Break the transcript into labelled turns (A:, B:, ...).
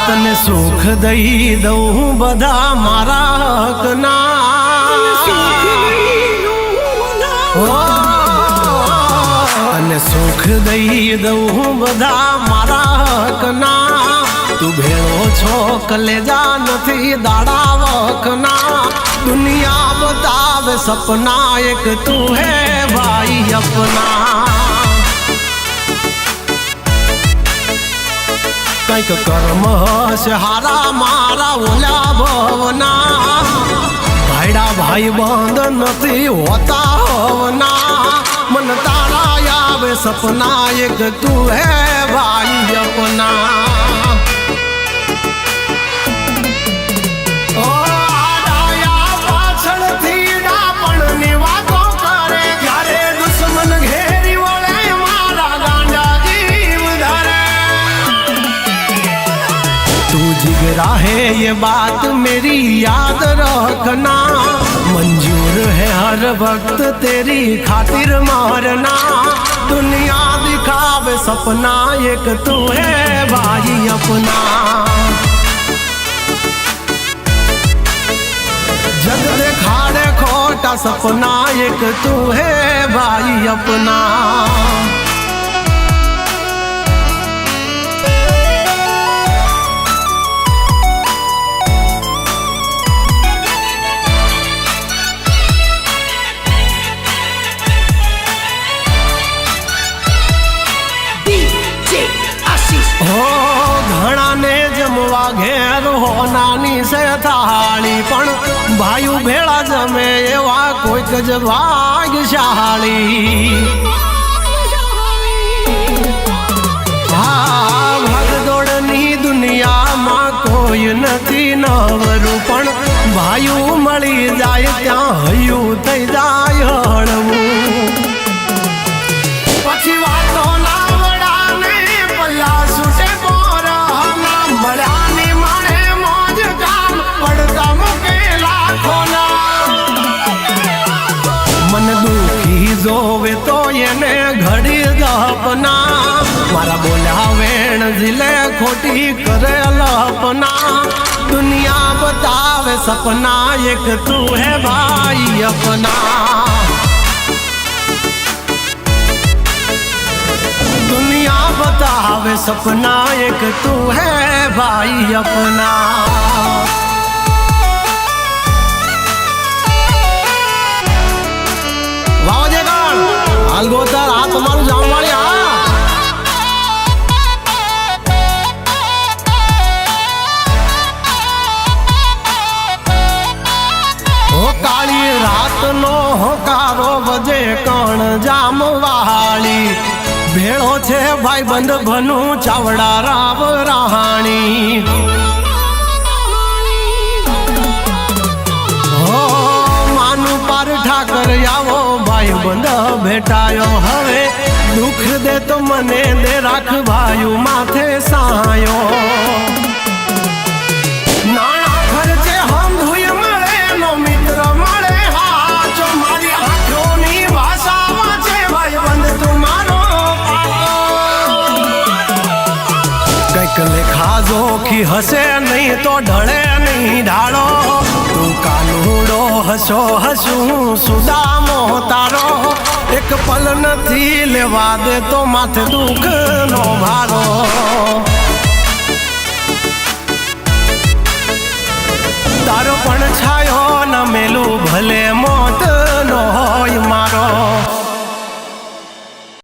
A: તને સુખ દઈ દઉં બધા મારા હકના, તને સુખ દઈ દઉં બધા મારા હકના. તું ભેળો છો કલેજા નથી દાડા વખના. દુનિયા બતાવે સપના એક તું હે ભાઈ અપના. કંઈક કર્મ હશે હારા મારા ઓલા ભવના. ભાઈડા ભાઈ બંધ નથી હોતા હવના. મન તારા આવે સપના એક તું હે ભાઈ અપના. जिगरा है ये बात मेरी याद रखना. मंजूर है हर वक्त तेरी खातिर मारना. दुनिया दिखावे सपना एक तू है भाई अपना. जग दिखाड़े खोटा सपना एक तू है भाई अपना. ઘણાને જમવા ઘેર હો નાની સે થાળી, પણ ભાઈઓ ભેળા જમે એવા કોઈક જ ભાગ્યશાળી. હા, ભાગદોડની દુનિયામાં કોઈ નથી નવરું, પણ ભાઈઓ મળી જાય ત્યાં હૈયું થઈ જાય હળવું. પછી વાતો ના જોવે તો એને ઘડી દપના. મારા બોલ્યા વેણ જીલે ખોટી કરે લપના. દુનિયા બતાવે સપના એક તું હે ભાઈ અપના. દુનિયા બતાવે સપના એક તું હે ભાઈ અપના. હાલગોતર આ તમારું જામવાળી. હો કાળી રાતનો હોકારો વજે કણ જામવાળી. ભેળો છે ભાઈ બંધ ભનું ચાવડા રાવ રાહાણી. હો માનું પાર ઠાકર આવો ભાઈ બંધ ભેટાયો. હવે દુઃખ દે તો મને દે રાખ ભાઈ માથે સાયો. નાણા ખર્ચે હમ ધુય મળે નો મિત્ર મળે હાચો. મારી આંખોની ભાષામાં છે ભાઈ બંધ તું મારો. કંઈક લેખા જોખી હશે નહીં તો ઢળે નહીં ઢાળો. તું કાનુડો હસો હસું સુદામો તારો. એક પલ નથી લેવા દે તો માથે દુઃખ નો ભારો.